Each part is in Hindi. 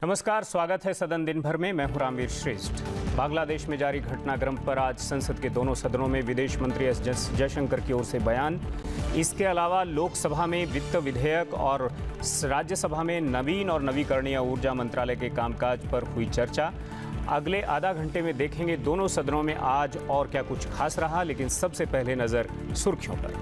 नमस्कार, स्वागत है सदन दिन भर में। मैं हूं रामवीर श्रेष्ठ। बांग्लादेश में जारी घटनाक्रम पर आज संसद के दोनों सदनों में विदेश मंत्री एस जयशंकर की ओर से बयान। इसके अलावा लोकसभा में वित्त विधेयक और राज्यसभा में नवीन और नवीकरणीय ऊर्जा मंत्रालय के कामकाज पर हुई चर्चा। अगले आधा घंटे में देखेंगे दोनों सदनों में आज और क्या कुछ खास रहा, लेकिन सबसे पहले नजर सुर्खियों पर।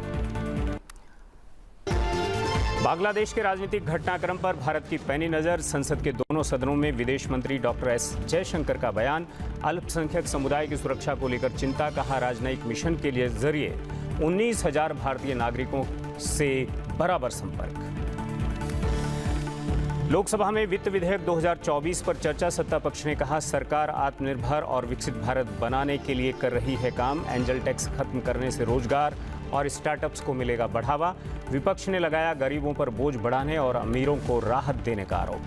बांग्लादेश के राजनीतिक घटनाक्रम पर भारत की पैनी नजर। संसद के दोनों सदनों में विदेश मंत्री डॉक्टर एस जयशंकर का बयान। अल्पसंख्यक समुदाय की सुरक्षा को लेकर चिंता, कहा राजनयिक मिशन के लिए जरिए 19,000 भारतीय नागरिकों से बराबर संपर्क। लोकसभा में वित्त विधेयक 2024 पर चर्चा। सत्ता पक्ष ने कहा सरकार आत्मनिर्भर और विकसित भारत बनाने के लिए कर रही है काम। एंजल टैक्स खत्म करने से रोजगार और स्टार्टअप्स को मिलेगा बढ़ावा। विपक्ष ने लगाया गरीबों पर बोझ बढ़ाने और अमीरों को राहत देने का आरोप।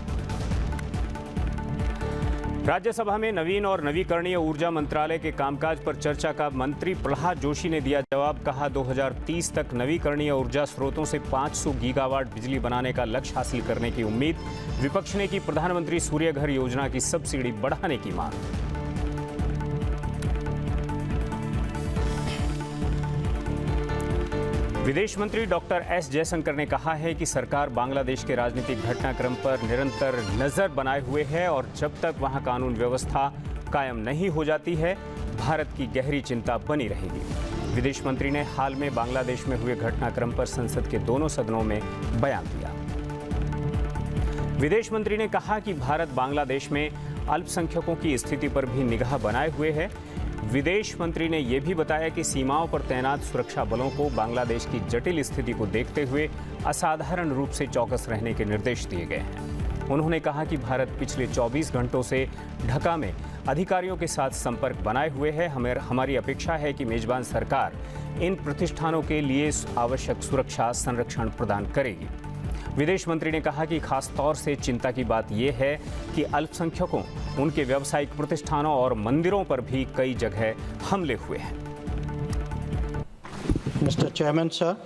राज्यसभा में नवीन और नवीकरणीय ऊर्जा मंत्रालय के कामकाज पर चर्चा का मंत्री प्रहलाद जोशी ने दिया जवाब। कहा 2030 तक नवीकरणीय ऊर्जा स्रोतों से 500 गीगावाट बिजली बनाने का लक्ष्य हासिल करने की उम्मीद। विपक्ष ने की प्रधानमंत्री सूर्य घर योजना की सब्सिडी बढ़ाने की मांग। विदेश मंत्री डॉक्टर एस जयशंकर ने कहा है कि सरकार बांग्लादेश के राजनीतिक घटनाक्रम पर निरंतर नजर बनाए हुए है और जब तक वहां कानून व्यवस्था कायम नहीं हो जाती है, भारत की गहरी चिंता बनी रहेगी। विदेश मंत्री ने हाल में बांग्लादेश में हुए घटनाक्रम पर संसद के दोनों सदनों में बयान दिया। विदेश मंत्री ने कहा कि भारत बांग्लादेश में अल्पसंख्यकों की स्थिति पर भी निगाह बनाए हुए है। विदेश मंत्री ने यह भी बताया कि सीमाओं पर तैनात सुरक्षा बलों को बांग्लादेश की जटिल स्थिति को देखते हुए असाधारण रूप से चौकस रहने के निर्देश दिए गए हैं। उन्होंने कहा कि भारत पिछले 24 घंटों से ढाका में अधिकारियों के साथ संपर्क बनाए हुए है। हमारी अपेक्षा है कि मेजबान सरकार इन प्रतिष्ठानों के लिए आवश्यक सुरक्षा संरक्षण प्रदान करेगी। विदेश मंत्री ने कहा कि खास तौर से चिंता की बात यह है कि अल्पसंख्यकों, उनके व्यावसायिक प्रतिष्ठानों और मंदिरों पर भी कई जगह हमले हुए हैं। Mr. Chairman, sir,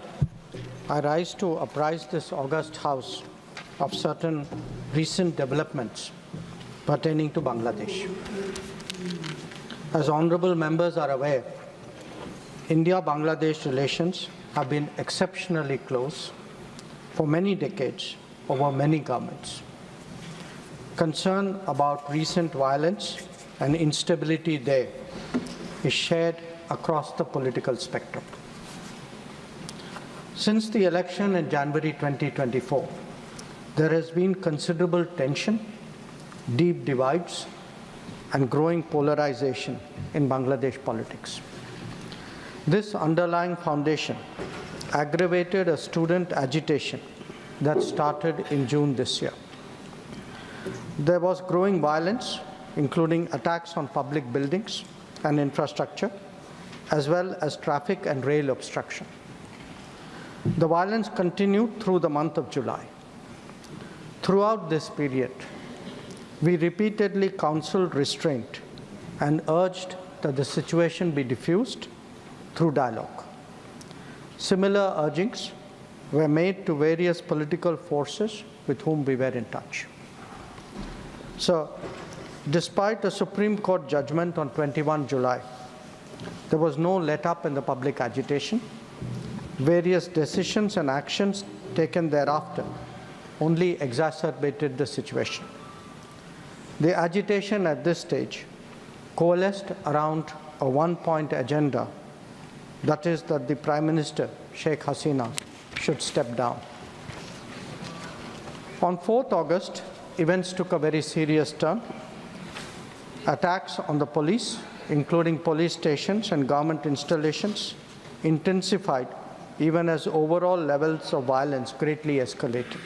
I rise to apprise this august House of certain recent developments pertaining to Bangladesh. As honorable members are aware, India-Bangladesh relations have been exceptionally close for many decades over many governments. Concern about recent violence and instability there is shared across the political spectrum. Since the election in January 2024, there has been considerable tension, deep divides, and growing polarization in Bangladesh politics. This underlying foundation aggravated a student agitation that started in June this year. There was growing violence, including attacks on public buildings and infrastructure, as well as traffic and rail obstruction. The violence continued through the month of July. Throughout this period, we repeatedly counseled restraint and urged that the situation be diffused through dialogue. Similar urgings were made to various political forces with whom we were in touch. So, despite a Supreme Court judgment on 21 July, there was no let-up in the public agitation. Various decisions and actions taken thereafter only exacerbated the situation. The agitation at this stage coalesced around a one-point agenda, that is that the Prime Minister, Sheikh Hasina, should step down. On 4th August, events took a very serious turn. Attacks on the police, including police stations and government installations, intensified even as overall levels of violence greatly escalated.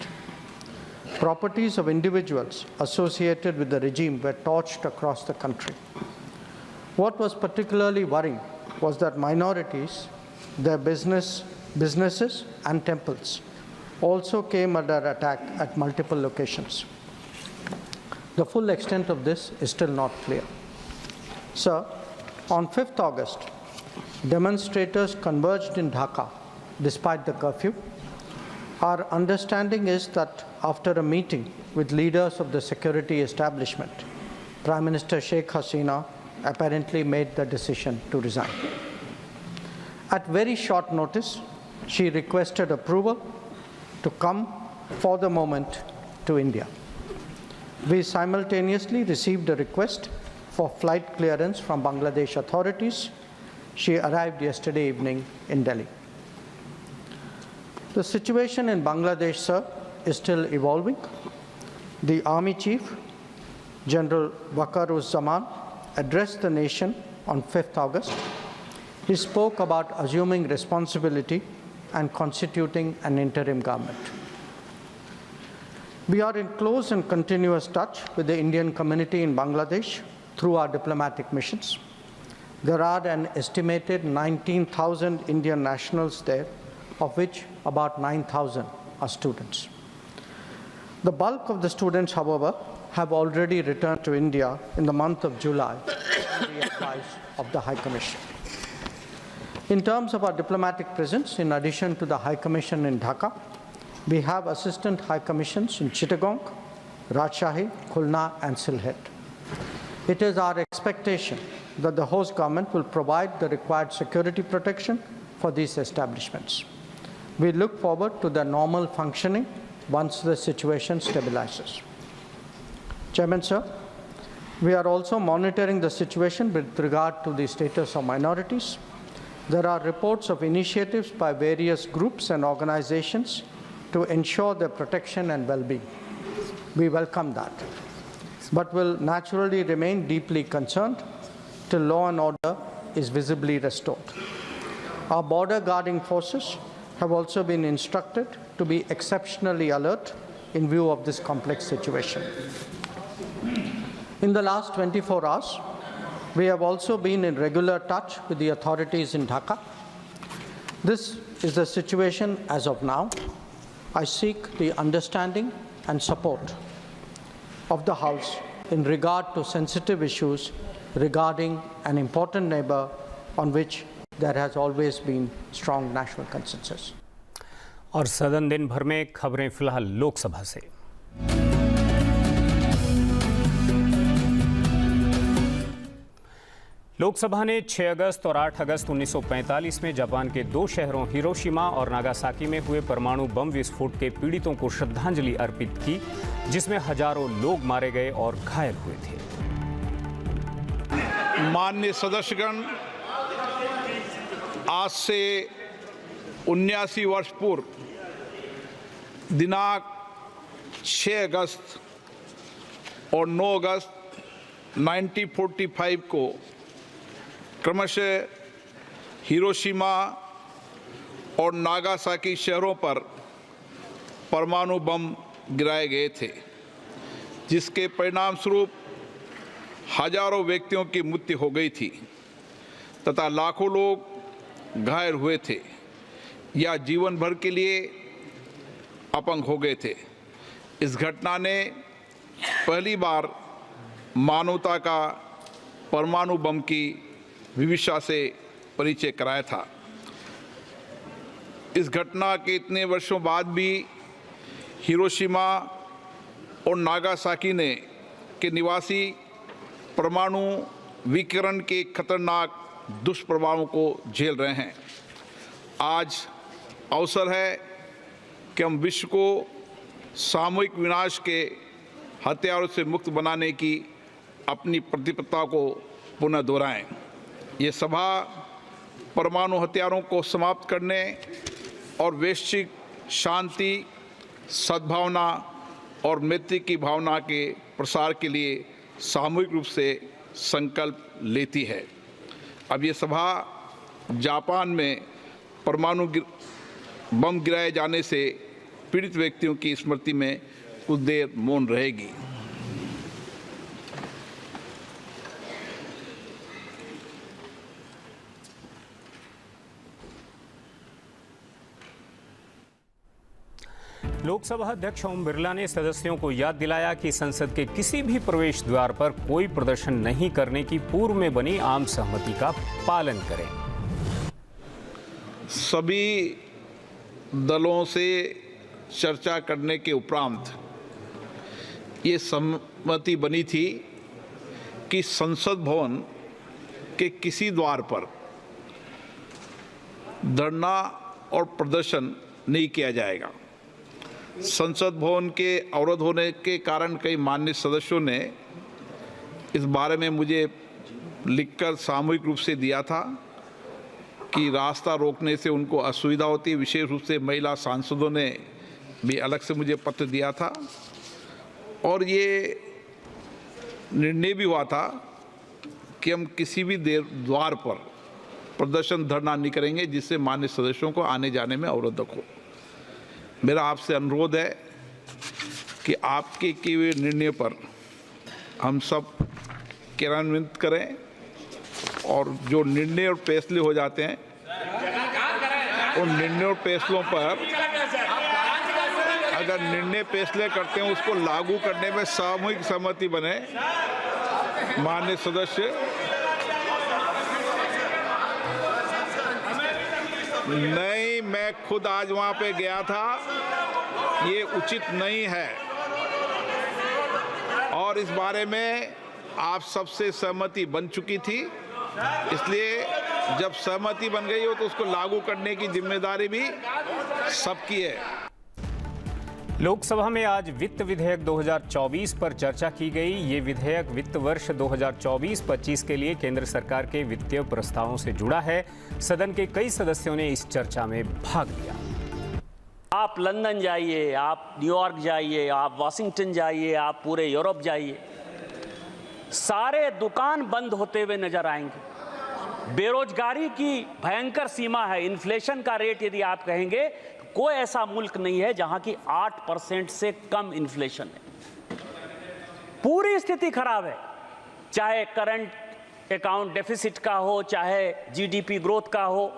Properties of individuals associated with the regime were torched across the country. What was particularly worrying was that minorities, their businesses and temples also came under attack at multiple locations. The full extent of this is still not clear. Sir, on 5th August, demonstrators converged in Dhaka despite the curfew. Our understanding is that after a meeting with leaders of the security establishment, Prime Minister Sheikh Hasina apparently made the decision to resign. At very short notice, she requested approval to come for the moment to India. We simultaneously received a request for flight clearance from Bangladesh authorities. She arrived yesterday evening in Delhi. The situation in Bangladesh, sir, is still evolving. The Army Chief, General Waqar-uz-Zaman, addressed the nation on 5th August. He spoke about assuming responsibility and constituting an interim government. We are in close and continuous touch with the Indian community in Bangladesh through our diplomatic missions. There are an estimated 19,000 Indian nationals there, of which about 9,000 are students. The bulk of the students, however, have already returned to India in the month of July on the advice of the High Commission. In terms of our diplomatic presence, in addition to the High Commission in Dhaka, we have Assistant High Commissions in Chittagong, Rajshahi, Khulna, and Sylhet. It is our expectation that the host government will provide the required security protection for these establishments. We look forward to their normal functioning once the situation stabilizes. Chairman, sir, we are also monitoring the situation with regard to the status of minorities. There are reports of initiatives by various groups and organizations to ensure their protection and well-being. We welcome that, but will naturally remain deeply concerned till law and order is visibly restored. Our border guarding forces have also been instructed to be exceptionally alert in view of this complex situation. In the last 24 hours, we have also been in regular touch with the authorities in Dhaka. This is the situation as of now. I seek the understanding and support of the House in regard to sensitive issues regarding an important neighbor on which there has always been strong national consensus. और सदन दिन भर में खबरें फिलहाल लोकसभा से। लोकसभा ने 6 अगस्त और 8 अगस्त 1945 में जापान के 2 शहरों हिरोशिमा और नागासाकी में हुए परमाणु बम विस्फोट के पीड़ितों को श्रद्धांजलि अर्पित की, जिसमें हजारों लोग मारे गए और घायल हुए थे। माननीय सदस्यगण, आज से 79 वर्ष पूर्व दिनांक 6 अगस्त और 9 अगस्त 1945 को क्रमशः हिरोशिमा और नागासाकी शहरों पर परमाणु बम गिराए गए थे, जिसके परिणाम स्वरूप हजारों व्यक्तियों की मृत्यु हो गई थी तथा लाखों लोग घायल हुए थे या जीवन भर के लिए अपंग हो गए थे। इस घटना ने पहली बार मानवता का परमाणु बम की विवशता से परिचय कराया था। इस घटना के इतने वर्षों बाद भी हिरोशिमा और नागासाकी के निवासी परमाणु विकिरण के खतरनाक दुष्प्रभावों को झेल रहे हैं। आज अवसर है कि हम विश्व को सामूहिक विनाश के हथियारों से मुक्त बनाने की अपनी प्रतिबद्धता को पुनः दोहराएं। ये सभा परमाणु हथियारों को समाप्त करने और वैश्विक शांति, सद्भावना और मैत्री की भावना के प्रसार के लिए सामूहिक रूप से संकल्प लेती है। अब ये सभा जापान में परमाणु बम गिराए जाने से पीड़ित व्यक्तियों की स्मृति में कुछ देर मौन रहेगी। लोकसभा अध्यक्ष ओम बिरला ने सदस्यों को याद दिलाया कि संसद के किसी भी प्रवेश द्वार पर कोई प्रदर्शन नहीं करने की पूर्व में बनी आम सहमति का पालन करें। सभी दलों से चर्चा करने के उपरांत ये सहमति बनी थी कि संसद भवन के किसी द्वार पर धरना और प्रदर्शन नहीं किया जाएगा। संसद भवन के अवरोध होने के कारण कई माननीय सदस्यों ने इस बारे में मुझे लिखकर सामूहिक रूप से दिया था कि रास्ता रोकने से उनको असुविधा होती है। विशेष रूप से महिला सांसदों ने भी अलग से मुझे पत्र दिया था और ये निर्णय भी हुआ था कि हम किसी भी द्वार पर प्रदर्शन धरना नहीं करेंगे जिससे माननीय सदस्यों को आने जाने में अवरोधक हो। मेरा आपसे अनुरोध है कि आपके किए हुए निर्णय पर हम सब क्रियान्वित करें और जो निर्णय और फैसले हो जाते हैं उन निर्णय और फैसलों पर अगर निर्णय फैसले करते हैं उसको लागू करने में सामूहिक सहमति बने। माननीय सदस्य, नहीं, मैं खुद आज वहां पे गया था, ये उचित नहीं है और इस बारे में आप सबसे सहमति बन चुकी थी, इसलिए जब सहमति बन गई हो तो उसको लागू करने की जिम्मेदारी भी सबकी है। लोकसभा में आज वित्त विधेयक 2024 पर चर्चा की गई। ये विधेयक वित्त वर्ष 2024-25 के लिए केंद्र सरकार के वित्तीय प्रस्तावों से जुड़ा है। सदन के कई सदस्यों ने इस चर्चा में भाग लिया। आप लंदन जाइए, आप न्यूयॉर्क जाइए, आप वाशिंगटन जाइए, आप पूरे यूरोप जाइए, सारे दुकान बंद होते हुए नजर आएंगे। बेरोजगारी की भयंकर सीमा है। इन्फ्लेशन का रेट यदि आप कहेंगे, कोई ऐसा मुल्क नहीं है जहां की 8% से कम इन्फ्लेशन है। पूरी स्थिति खराब है, चाहे करंट अकाउंट डेफिसिट का हो, चाहे जीडीपी ग्रोथ का हो,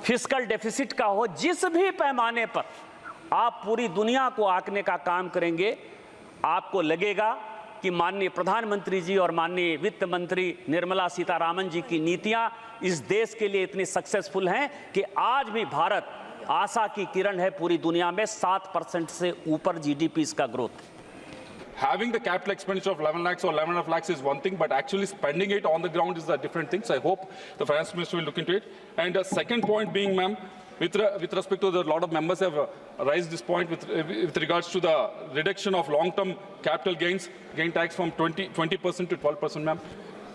फिस्कल डेफिसिट का हो, जिस भी पैमाने पर आप पूरी दुनिया को आंकने का काम करेंगे, आपको लगेगा कि माननीय प्रधानमंत्री जी और माननीय वित्त मंत्री निर्मला सीतारामन जी की नीतियां इस देश के लिए इतनी सक्सेसफुल हैं कि आज भी भारत आशा की किरण है। पूरी दुनिया में 7% से ऊपर जीडीपी इसका growth. Having the capital expenditure of 11 lakhs or 11.5 lakhs is one thing, but actually spending it on the ground is a different thing. So I hope the finance minister will look into it. And the second point being, ma'am, with respect to a lot of members have raised this point with regards to the reduction of long-term capital gain tax from 20% to 12%, ma'am.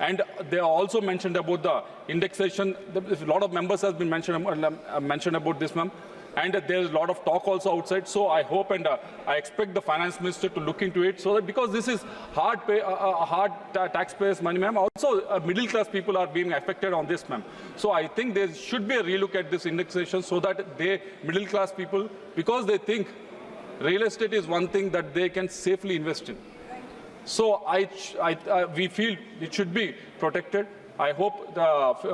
And they also mentioned about the indexation. A lot of members have been mentioned about this, ma'am. And there's a lot of talk also outside. So I hope and I expect the finance minister to look into it, so that because this is hard taxpayers' money, ma'am. Also, middle class people are being affected on this, ma'am. So I think there should be a relook at this indexation, so that middle class people, because they think real estate is one thing that they can safely invest in. So we feel it should be protected. I hope the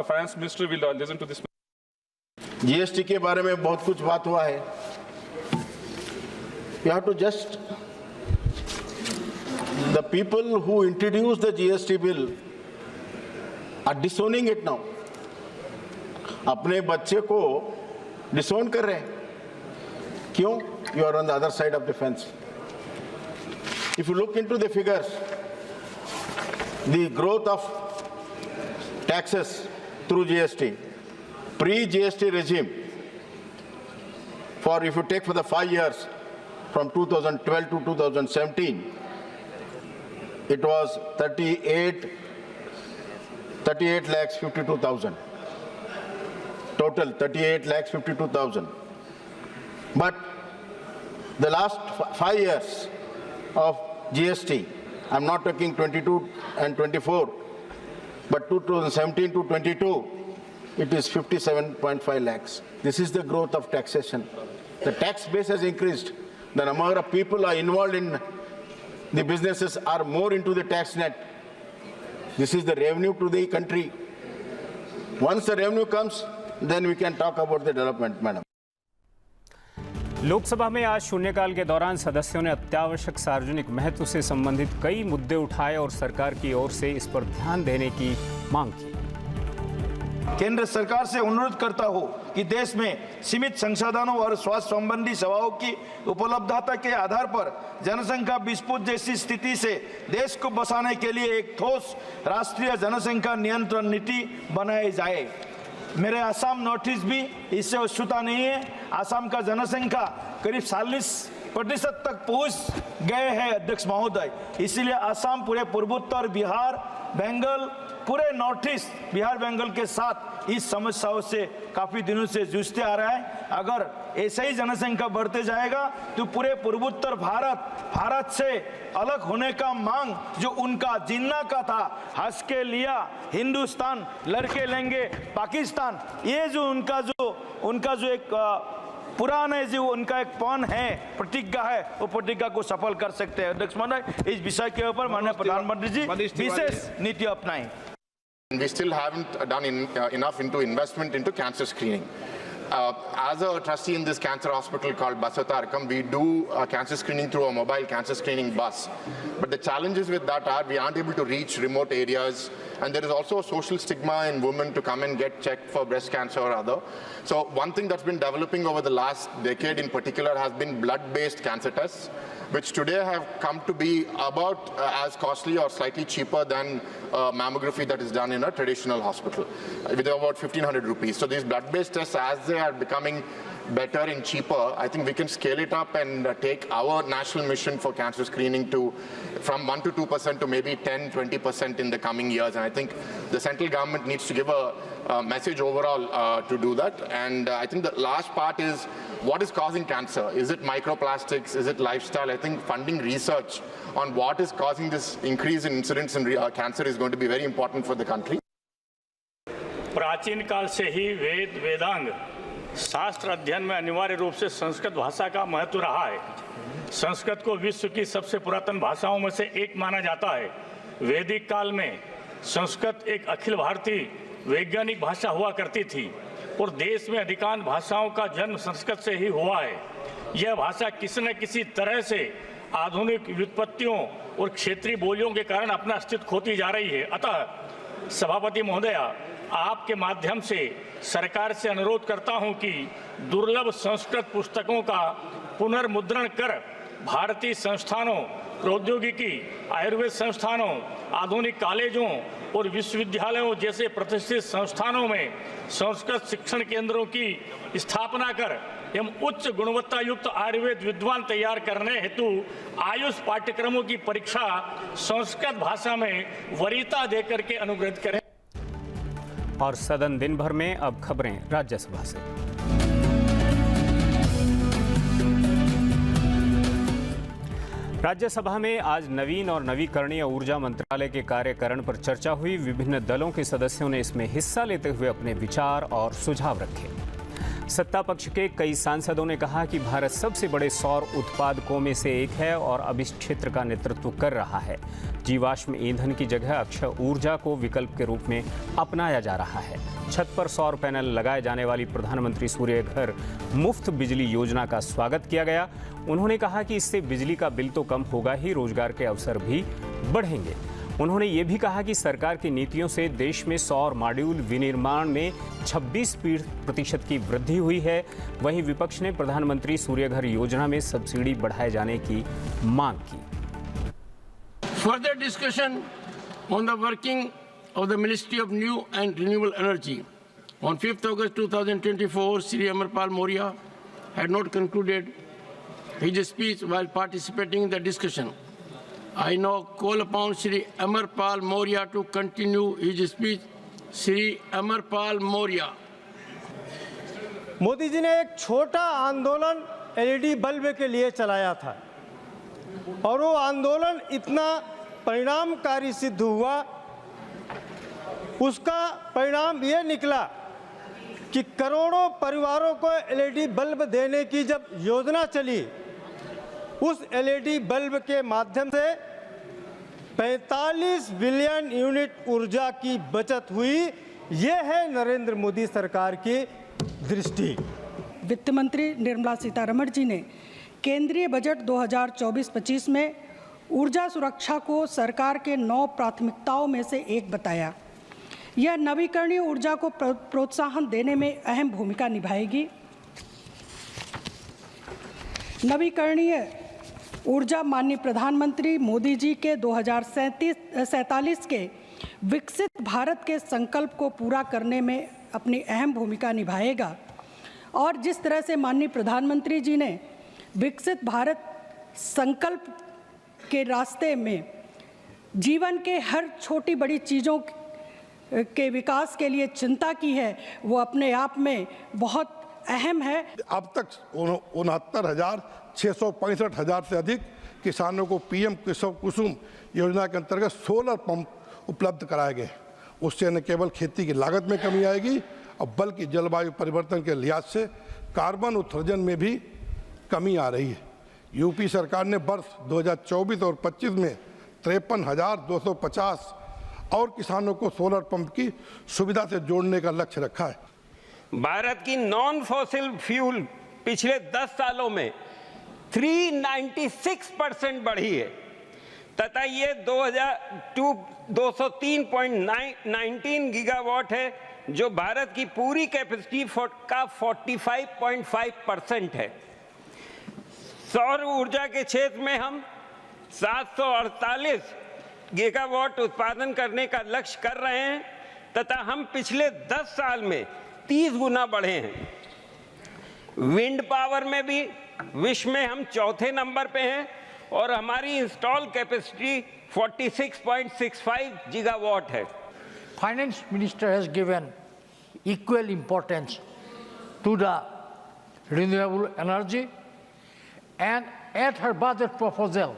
finance minister will listen to this. GST के बारे में बहुत कुछ बात हुआ है. You have to just, the people who introduced the GST bill are disowning it now. अपने बच्चे को disown कर रहे हैं. क्यों? You are on the other side of the fence. If you look into the figures, the growth of taxes through GST, pre-GST regime, if you take for the 5 years from 2012 to 2017, it was 38 lakhs 52,000. Total 38 lakhs 52,000. But the last 5 years of GST, I'm not talking 22 and 24, but 2017 to 22, it is 57.5 lakhs. This is the growth of taxation. The tax base has increased. The number of people are involved in the businesses are more into the tax net. This is the revenue to the country. Once the revenue comes, then we can talk about the development, madam. Lok Sabha में आज शून्यकाल के दौरान सदस्यों ने अत्यावश्यक सार्वजनिक महत्व से संबंधित कई मुद्दे उठाए और सरकार की ओर से इस पर ध्यान देने की मांग की। केंद्र सरकार से अनुरोध करता हूं कि देश में सीमित संसाधनों और स्वास्थ्य संबंधी सेवाओं की उपलब्धता के आधार पर जनसंख्या विस्फोट जैसी स्थिति से देश को बचाने के लिए एक ठोस राष्ट्रीय जनसंख्या नियंत्रण नीति बनाई जाए। मेरे असम नॉर्थ ईस्ट भी इससे अछूता नहीं है। असम का जनसंख्या करीब 40% तक पहुंच गए हैं अध्यक्ष महोदय। इसीलिए असम पूरे पूर्वोत्तर बिहार बंगाल पूरे नॉर्थ ईस्ट बिहार बंगाल के साथ इस समस्याओं से काफी दिनों से जूझते आ रहा है। अगर ऐसे ही जनसंख्या बढ़ते जाएगा तो पूरे पूर्वोत्तर भारत से अलग होने का मांग जो उनका जिन्ना का था, हंस के लिया हिंदुस्तान लड़के लेंगे पाकिस्तान, ये जो उनका जो एक पुराने जो उनका एक पौन है प्रतिज्ञा है, वो प्रतिज्ञा को सफल कर सकते हैं। अध्यक्ष महोदय इस विषय के ऊपर माननीय प्रधानमंत्री जी विशेष नीति अपनाएं। We still haven't done enough into investment into cancer screening. As a trustee in this cancer hospital called Basavatarkam, we do cancer screening through a mobile cancer screening bus. But the challenges with that are we aren't able to reach remote areas, and there is also a social stigma in women to come and get checked for breast cancer or other. So one thing that's been developing over the last decade in particular has been blood-based cancer tests, which today have come to be about as costly or slightly cheaper than mammography that is done in a traditional hospital, with about 1,500 rupees. So these blood-based tests, as they are becoming better and cheaper, I think we can scale it up and take our national mission for cancer screening from 1 to 2% to maybe 10-20% in the coming years. And I think the central government needs to give a message overall to do that. And I think the last part is what is causing cancer? Is it microplastics? Is it lifestyle? I think funding research on what is causing this increase in incidence in cancer is going to be very important for the country. प्राचीन काल से ही वेद वेदांग शास्त्र अध्ययन में अनिवार्य रूप से संस्कृत भाषा का महत्व रहा है। संस्कृत को विश्व की सबसे पुरातन भाषाओं में से एक माना जाता है। वैदिक काल में संस्कृत एक अखिल भारतीय वैज्ञानिक भाषा हुआ करती थी और देश में अधिकांश भाषाओं का जन्म संस्कृत से ही हुआ है। यह भाषा किसी न किसी तरह से आधुनिक व्युत्पत्तियों और क्षेत्रीय बोलियों के कारण अपना अस्तित्व खोती जा रही है। अतः सभापति महोदया, आपके माध्यम से सरकार से अनुरोध करता हूं कि दुर्लभ संस्कृत पुस्तकों का पुनर्मुद्रण कर भारतीय संस्थानों, प्रौद्योगिकी, आयुर्वेद संस्थानों, आधुनिक कॉलेजों और विश्वविद्यालयों जैसे प्रतिष्ठित संस्थानों में संस्कृत शिक्षण केंद्रों की स्थापना कर एवं उच्च गुणवत्ता युक्त आयुर्वेद विद्वान तैयार करने हेतु आयुष पाठ्यक्रमों की परीक्षा संस्कृत भाषा में वरीयता देकर के अनुग्रहित करें। और सदन दिन भर में अब खबरें राज्यसभा से। राज्यसभा में आज नवीन और नवीकरणीय ऊर्जा मंत्रालय के कार्यकरण पर चर्चा हुई। विभिन्न दलों के सदस्यों ने इसमें हिस्सा लेते हुए अपने विचार और सुझाव रखे। सत्ता पक्ष के कई सांसदों ने कहा कि भारत सबसे बड़े सौर उत्पादकों में से एक है और अब इस क्षेत्र का नेतृत्व कर रहा है। जीवाश्म ईंधन की जगह अक्षय ऊर्जा को विकल्प के रूप में अपनाया जा रहा है। छत पर सौर पैनल लगाए जाने वाली प्रधानमंत्री सूर्य घर मुफ्त बिजली योजना का स्वागत किया गया। उन्होंने कहा कि इससे बिजली का बिल तो कम होगा ही, रोजगार के अवसर भी बढ़ेंगे। उन्होंने ये भी कहा कि सरकार की नीतियों से देश में सौर मॉड्यूल विनिर्माण में 26% की वृद्धि हुई है। वहीं विपक्ष ने प्रधानमंत्री सूर्यघर योजना में सब्सिडी बढ़ाए जाने की मांग की। Further discussion on the working of the Ministry of New and Renewable Energy. On 5th August 2024, Shri Amarpal Mourya had not concluded his speech while participating in the discussion. I now call upon Shri Amarpal Mourya to continue his speech. Shri Amarpal Mourya. Modi ji ने एक छोटा आंदोलन एलईडी बल्ब के लिए चलाया था और वो आंदोलन इतना परिणामकारी सिद्ध हुआ। उसका परिणाम ये निकला कि करोड़ों परिवारों को एलईडी बल्ब देने की जब योजना चली, उस एलईडी बल्ब के माध्यम से 45 बिलियन यूनिट ऊर्जा की बचत हुई। ये है नरेंद्र मोदी सरकार की दृष्टि। वित्त मंत्री निर्मला सीतारमण जी ने केंद्रीय बजट 2024-25 में ऊर्जा सुरक्षा को सरकार के 9 प्राथमिकताओं में से एक बताया। यह नवीकरणीय ऊर्जा को प्रोत्साहन देने में अहम भूमिका निभाएगी। नवीकरणीय ऊर्जा माननीय प्रधानमंत्री मोदी जी के 2047 के विकसित भारत के संकल्प को पूरा करने में अपनी अहम भूमिका निभाएगा। और जिस तरह से माननीय प्रधानमंत्री जी ने विकसित भारत संकल्प के रास्ते में जीवन के हर छोटी बड़ी चीज़ों के विकास के लिए चिंता की है, वो अपने आप में बहुत अहम है। अब तक 69,665 से अधिक किसानों को पीएम कुसुम योजना के अंतर्गत सोलर पंप उपलब्ध कराए गए। उससे न केवल खेती की लागत में कमी आएगी और बल्कि जलवायु परिवर्तन के लिहाज से कार्बन उत्सर्जन में भी कमी आ रही है। यूपी सरकार ने वर्ष 2024 और 25 में 53,250 और किसानों को सोलर पंप की सुविधा से जोड़ने का लक्ष्य रखा है। भारत की नॉन फॉसिल फ्यूल पिछले 10 सालों में 396% बढ़ी है तथा ये 203.19 गीगावाट है, जो भारत की पूरी कैपेसिटी का 45.5% है। सौर ऊर्जा के क्षेत्र में हम 748 गीगावाट उत्पादन करने का लक्ष्य कर रहे हैं तथा हम पिछले 10 साल में 30 गुना बढ़े हैं। विंड पावर में भी विश्व में हम चौथे नंबर पे हैं और हमारी इंस्टॉल कैपेसिटी 46.65 गीगावाट है। Finance Minister has given equal importance to the renewable energy, and at her budget proposal,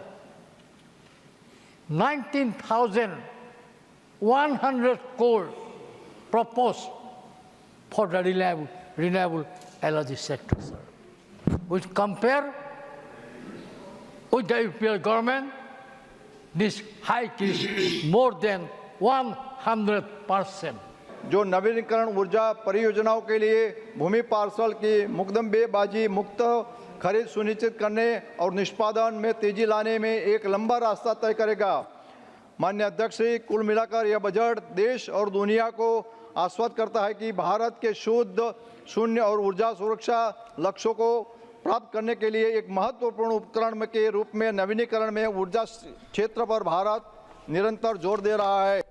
19,100 crore proposed for the renewable energy sector. Which compare with the UPL government, this hike is more than 100%. जो नवीनीकरण ऊर्जा परियोजनाओं के लिए भूमि पार्सल की मुकदमेबाजी मुक्त खरीद सुनिश्चित करने और निष्पादन में तेजी लाने में एक लंबा रास्ता तय करेगा। माननीय अध्यक्ष जी, कुल मिलाकर यह बजट देश और दुनिया को आश्वस्त करता है कि भारत के शुद्ध, शून्य और ऊर्जा सुरक्षा लक्ष्यों को प्राप्त करने के लिए एक महत्वपूर्ण उपकरण के रूप में नवीनीकरण में ऊर्जा क्षेत्र पर भारत निरंतर जोर दे रहा है।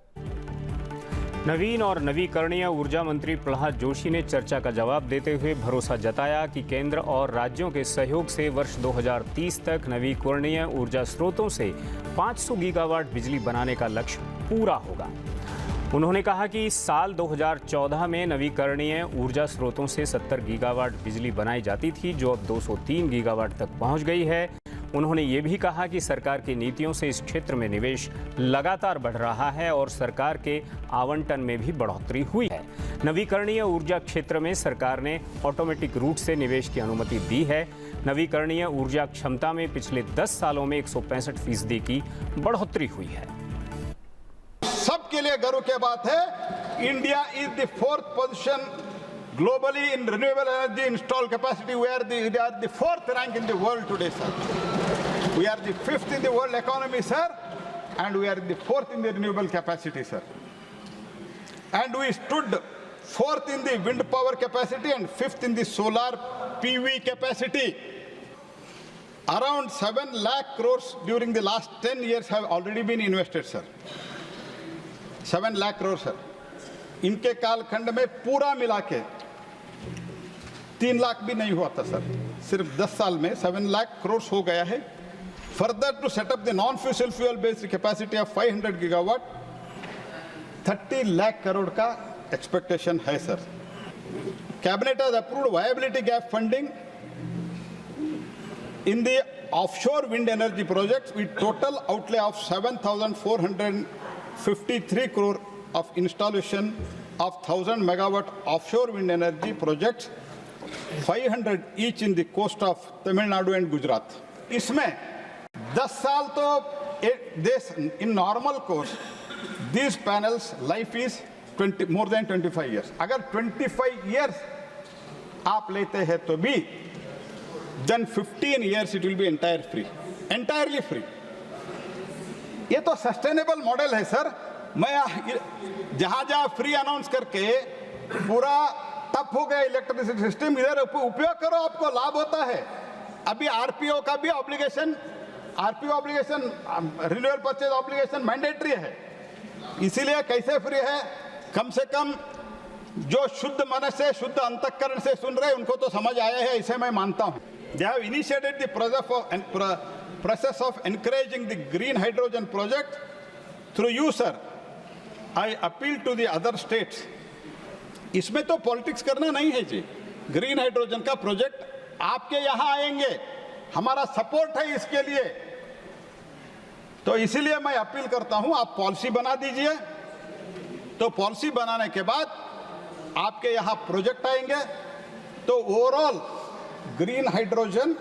नवीन और नवीकरणीय ऊर्जा मंत्री प्रहलाद जोशी ने चर्चा का जवाब देते हुए भरोसा जताया कि केंद्र और राज्यों के सहयोग से वर्ष 2030 तक नवीकरणीय ऊर्जा स्रोतों से 500 गीगावाट बिजली बनाने का लक्ष्य पूरा होगा। उन्होंने कहा कि साल 2014 में नवीकरणीय ऊर्जा स्रोतों से 70 गीगावाट बिजली बनाई जाती थी, जो अब 203 गीगावाट तक पहुंच गई है। उन्होंने ये भी कहा कि सरकार की नीतियों से इस क्षेत्र में निवेश लगातार बढ़ रहा है और सरकार के आवंटन में भी बढ़ोतरी हुई है। नवीकरणीय ऊर्जा क्षेत्र में सरकार ने ऑटोमेटिक रूट से निवेश की अनुमति दी है। नवीकरणीय ऊर्जा क्षमता में पिछले 10 सालों में 165% की बढ़ोतरी हुई है। सबके लिए गर्व की बात है, India is the 4th position globally in renewable energy installed capacity. We are the 4th rank in the world today, sir. We are the 5th in the world economy, sir, and we are the 4th in the renewable capacity, sir. And we stood 4th in the wind power capacity and 5th in the solar PV capacity. Around 7 lakh crores during the last 10 years have already been invested, sir. 7 lakh crores, sir. इनके कालखंड में पूरा मिला के 3 लाख भी नहीं हुआ था, सर। सिर्फ 10 साल में 7 लाख करोड़ हो गया है। Further to set up the non fossil fuel based capacity of 500 gigawatt 30 lakh crore का एक्सपेक्टेशन है, sir. Cabinet has approved viability gap funding in the offshore wind energy projects with total outlay of 7,453 crore of installation of 1,000 megawatt offshore wind energy projects, 500 each in the coast of Tamil Nadu and Gujarat. इसमें 10 साल तो this in normal course these panels life is more than 25 years. अगर 25 years आप लेते हैं तो भी then 15 years it will be entirely free. ये तो सस्टेनेबल मॉडल है, सर। मैं जहाँ जहाँ फ्री अनाउंस करके पूरा टफ हो गया इलेक्ट्रिसिटी सिस्टम, इधर उपयोग करो, आपको लाभ होता है। अभी आरपीओ का भी obligation, RPO obligation, renewal purchase obligation mandatory है। इसीलिए कैसे फ्री है, कम से कम जो शुद्ध मन से, शुद्ध अंतःकरण से सुन रहे उनको तो समझ आया है, इसे मैं मानता हूँ। They have initiated the process of encouraging the green hydrogen project through you, sir. I appeal to the other states. इसमें तो पॉलिटिक्स करना नहीं है जी। ग्रीन हाइड्रोजन का प्रोजेक्ट आपके यहाँ आएंगे, हमारा सपोर्ट है इसके लिए। तो इसीलिए मैं अपील करता हूँ, आप पॉलिसी बना दीजिए। तो पॉलिसी बनाने के बाद आपके यहाँ प्रोजेक्ट आएंगे, तो ओवरऑल ग्रीन हाइड्रोजन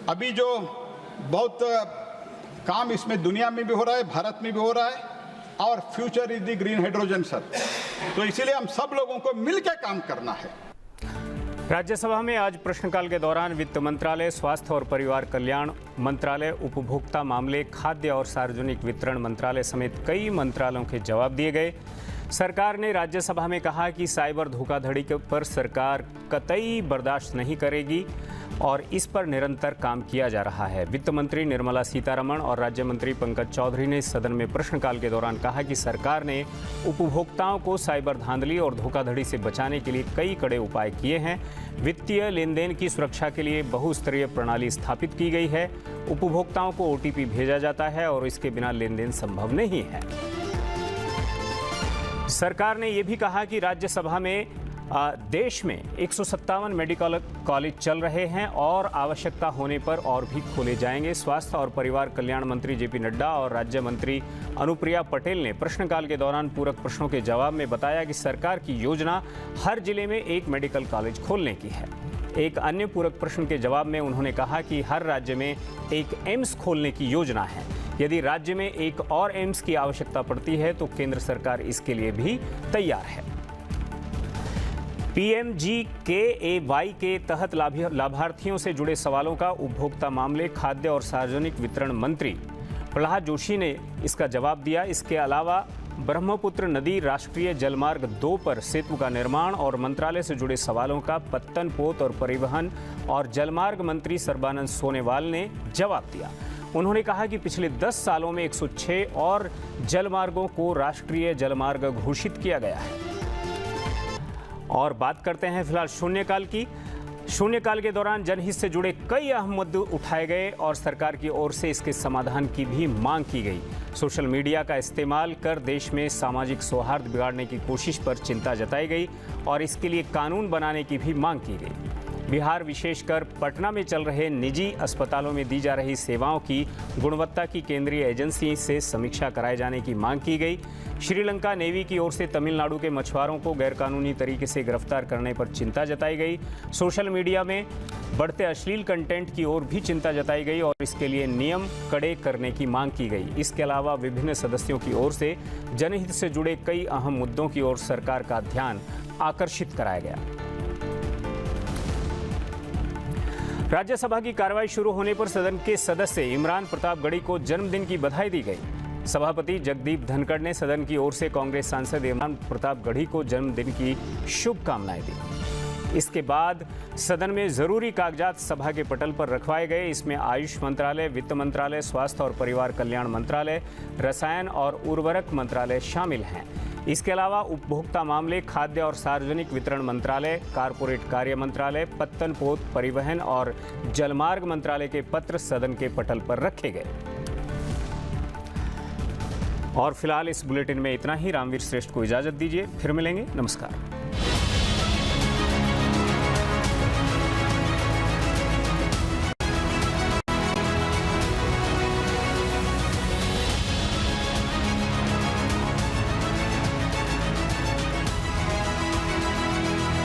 अभी जो बहुत काम इसमें दुनिया में भी हो रहा है, भारत में भी हो रहा है, और future is the green hydrogen sir. तो इसीलिए हम सब लोगों को मिलकर काम करना है। राज्यसभा में आज प्रश्नकाल के दौरान वित्त मंत्रालय, स्वास्थ्य और परिवार कल्याण मंत्रालय, उपभोक्ता मामले, खाद्य और सार्वजनिक वितरण मंत्रालय समेत कई मंत्रालयों के जवाब दिए गए। सरकार ने राज्यसभा में कहा कि साइबर धोखाधड़ी पर सरकार कतई बर्दाश्त नहीं करेगी और इस पर निरंतर काम किया जा रहा है। वित्त मंत्री निर्मला सीतारमण और राज्य मंत्री पंकज चौधरी ने सदन में प्रश्नकाल के दौरान कहा कि सरकार ने उपभोक्ताओं को साइबर धांधली और धोखाधड़ी से बचाने के लिए कई कड़े उपाय किए हैं। वित्तीय लेन देन की सुरक्षा के लिए बहुस्तरीय प्रणाली स्थापित की गई है। उपभोक्ताओं को OTP भेजा जाता है और इसके बिना लेन देन संभव नहीं है। सरकार ने यह भी कहा कि राज्यसभा में देश में 157 मेडिकल कॉलेज चल रहे हैं और आवश्यकता होने पर और भी खोले जाएंगे। स्वास्थ्य और परिवार कल्याण मंत्री JP नड्डा और राज्य मंत्री अनुप्रिया पटेल ने प्रश्नकाल के दौरान पूरक प्रश्नों के जवाब में बताया कि सरकार की योजना हर जिले में एक मेडिकल कॉलेज खोलने की है। एक अन्य पूरक प्रश्न के जवाब में उन्होंने कहा कि हर राज्य में एक एम्स खोलने की योजना है। यदि राज्य में एक और एम्स की आवश्यकता पड़ती है तो केंद्र सरकार इसके लिए भी तैयार है। PMGKAY के तहत लाभार्थियों से जुड़े सवालों का उपभोक्ता मामले, खाद्य और सार्वजनिक वितरण मंत्री प्रहलाद जोशी ने इसका जवाब दिया। इसके अलावा ब्रह्मपुत्र नदी राष्ट्रीय जलमार्ग 2 पर सेतु का निर्माण और मंत्रालय से जुड़े सवालों का पत्तन, पोत और परिवहन और जलमार्ग मंत्री सर्बानंद सोनोवाल ने जवाब दिया। उन्होंने कहा कि पिछले 10 सालों में 106 और जलमार्गों को राष्ट्रीय जलमार्ग घोषित किया गया है। और बात करते हैं फिलहाल शून्यकाल की। शून्यकाल के दौरान जनहित से जुड़े कई अहम मुद्दे उठाए गए और सरकार की ओर से इसके समाधान की भी मांग की गई। सोशल मीडिया का इस्तेमाल कर देश में सामाजिक सौहार्द बिगाड़ने की कोशिश पर चिंता जताई गई और इसके लिए कानून बनाने की भी मांग की गई। बिहार विशेषकर पटना में चल रहे निजी अस्पतालों में दी जा रही सेवाओं की गुणवत्ता की केंद्रीय एजेंसी से समीक्षा कराए जाने की मांग की गई। श्रीलंका नेवी की ओर से तमिलनाडु के मछुआरों को गैरकानूनी तरीके से गिरफ्तार करने पर चिंता जताई गई। सोशल मीडिया में बढ़ते अश्लील कंटेंट की ओर भी चिंता जताई गई और इसके लिए नियम कड़े करने की मांग की गई। इसके अलावा विभिन्न सदस्यों की ओर से जनहित से जुड़े कई अहम मुद्दों की ओर सरकार का ध्यान आकर्षित कराया गया। राज्यसभा की कार्रवाई शुरू होने पर सदन के सदस्य इमरान प्रतापगढ़ी को जन्मदिन की बधाई दी गई। सभापति जगदीप धनखड़ ने सदन की ओर से कांग्रेस सांसद इमरान प्रतापगढ़ी को जन्मदिन की शुभकामनाएं दी। इसके बाद सदन में जरूरी कागजात सभा के पटल पर रखवाए गए। इसमें आयुष मंत्रालय, वित्त मंत्रालय, स्वास्थ्य और परिवार कल्याण मंत्रालय, रसायन और उर्वरक मंत्रालय शामिल हैं। इसके अलावा उपभोक्ता मामले, खाद्य और सार्वजनिक वितरण मंत्रालय, कारपोरेट कार्य मंत्रालय, पत्तन, पोत, परिवहन और जलमार्ग मंत्रालय के पत्र सदन के पटल पर रखे गए। और फिलहाल इस बुलेटिन में इतना ही। रामवीर श्रेष्ठ को इजाजत दीजिए, फिर मिलेंगे। नमस्कार।